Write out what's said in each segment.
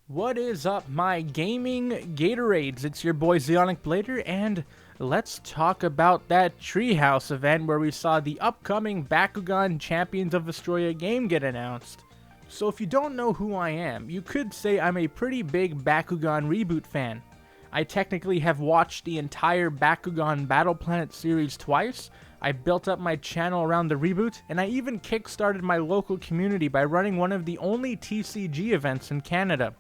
What is up, my gaming Gatorades? It's your boy Zeonic Blader, and let's talk about that Treehouse event where we saw the upcoming Bakugan Champions of Vestroia game get announced. So if you don't know who I am, you could say I'm a pretty big Bakugan Reboot fan. I technically have watched the entire Bakugan Battle Planet series twice. I built up my channel around the reboot, and I even kickstarted my local community by running one of the only TCG events in Canada.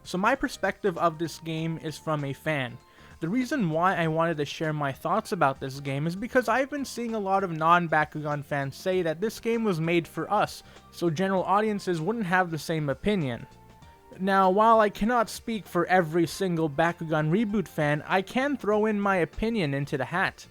So my perspective of this game is from a fan. The reason why I wanted to share my thoughts about this game is because I've been seeing a lot of non-Bakugan fans say that this game was made for us, so general audiences wouldn't have the same opinion. Now, while I cannot speak for every single Bakugan Reboot fan, I can throw in my opinion into the hat.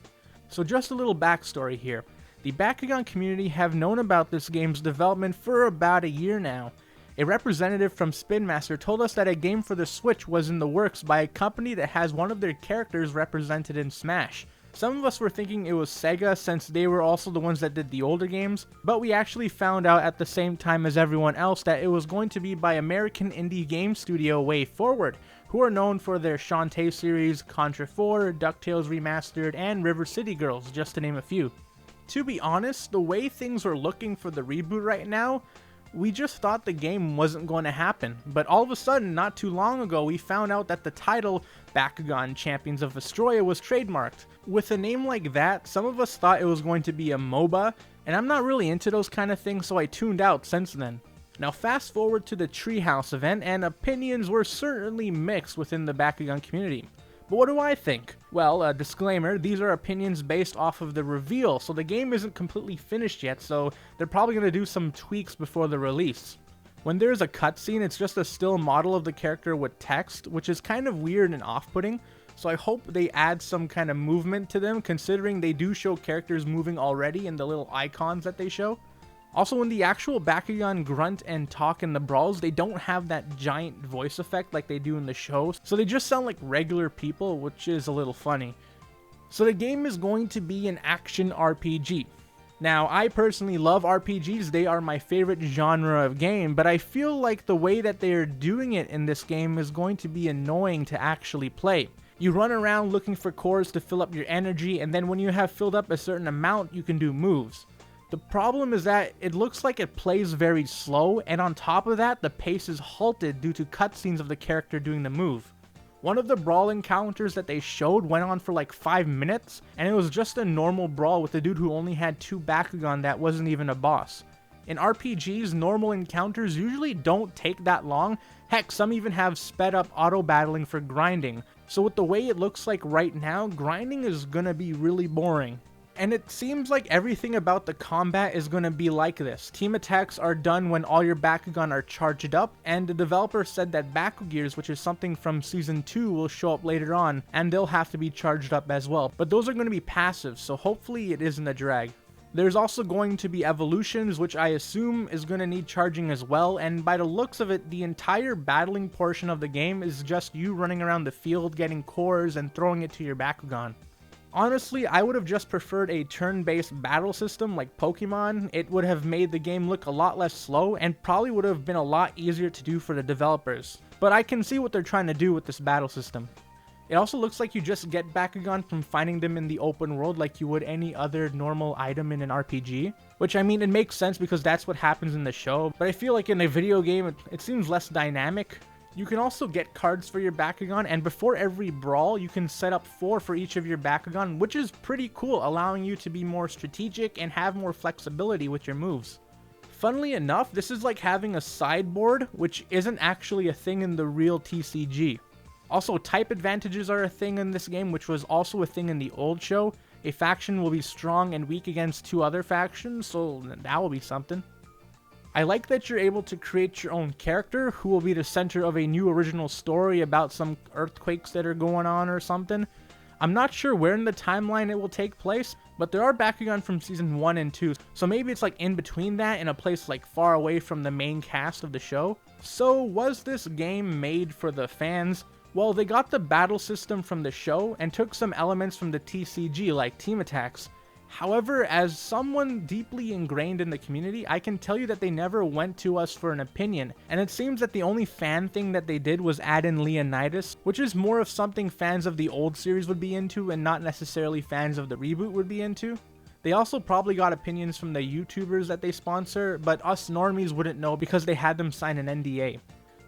So just a little backstory here. The Bakugan community have known about this game's development for about a year now. A representative from Spin Master told us that a game for the Switch was in the works by a company that has one of their characters represented in Smash. Some of us were thinking it was Sega since they were also the ones that did the older games, but we actually found out at the same time as everyone else that it was going to be by American indie game studio Wayforward, who are known for their Shantae series, Contra 4, DuckTales Remastered, and River City Girls, just to name a few. To be honest, the way things are looking for the reboot right now, we just thought the game wasn't going to happen, but all of a sudden, not too long ago, we found out that the title, Bakugan Champions of Vestroia, was trademarked. With a name like that, some of us thought it was going to be a MOBA, and I'm not really into those kind of things, so I tuned out since then. Now fast forward to the Treehouse event, and opinions were certainly mixed within the Bakugan community. But what do I think? Well, disclaimer, these are opinions based off of the reveal, so the game isn't completely finished yet, so they're probably going to do some tweaks before the release. When there's a cutscene, it's just a still model of the character with text, which is kind of weird and off-putting, so I hope they add some kind of movement to them, considering they do show characters moving already in the little icons that they show. Also, in the actual Bakugan grunt and talk in the brawls, they don't have that giant voice effect like they do in the show, so they just sound like regular people, which is a little funny. So the game is going to be an action RPG. Now, I personally love RPGs, they are my favorite genre of game, but I feel like the way that they are doing it in this game is going to be annoying to actually play. You run around looking for cores to fill up your energy, and then when you have filled up a certain amount, you can do moves. The problem is that it looks like it plays very slow, and on top of that, the pace is halted due to cutscenes of the character doing the move. One of the Brawl Encounters that they showed went on for like 5 minutes, and it was just a normal brawl with a dude who only had 2 Bakugan that wasn't even a boss. In RPGs, normal encounters usually don't take that long, heck, some even have sped up auto battling for grinding, so with the way it looks like right now, grinding is gonna be really boring. And it seems like everything about the combat is going to be like this. Team attacks are done when all your Bakugan are charged up, and the developer said that Bakugears, which is something from Season 2, will show up later on, and they'll have to be charged up as well. But those are going to be passive, so hopefully it isn't a drag. There's also going to be evolutions, which I assume is going to need charging as well, and by the looks of it, the entire battling portion of the game is just you running around the field, getting cores, and throwing it to your Bakugan. Honestly, I would have just preferred a turn-based battle system like Pokemon. It would have made the game look a lot less slow and probably would have been a lot easier to do for the developers. But I can see what they're trying to do with this battle system. It also looks like you just get Bakugan from finding them in the open world like you would any other normal item in an RPG. Which, I mean, it makes sense because that's what happens in the show, but I feel like in a video game it seems less dynamic. You can also get cards for your Bakugan, and before every brawl, you can set up 4 for each of your Bakugan, which is pretty cool, allowing you to be more strategic and have more flexibility with your moves. Funnily enough, this is like having a sideboard, which isn't actually a thing in the real TCG. Also, type advantages are a thing in this game, which was also a thing in the old show. A faction will be strong and weak against 2 other factions, so that will be something. I like that you're able to create your own character who will be the center of a new original story about some earthquakes that are going on or something. I'm not sure where in the timeline it will take place, but there are Bakugan from Season 1 and 2, so maybe it's like in between that in a place like far away from the main cast of the show. So was this game made for the fans? Well, they got the battle system from the show and took some elements from the TCG like team attacks. However, as someone deeply ingrained in the community, I can tell you that they never went to us for an opinion, and it seems that the only fan thing that they did was add in Leonidas, which is more of something fans of the old series would be into and not necessarily fans of the reboot would be into. They also probably got opinions from the YouTubers that they sponsor, but us normies wouldn't know because they had them sign an NDA.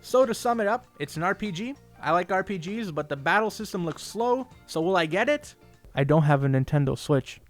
So to sum it up, it's an RPG. I like RPGs, but the battle system looks slow, so will I get it? I don't have a Nintendo Switch.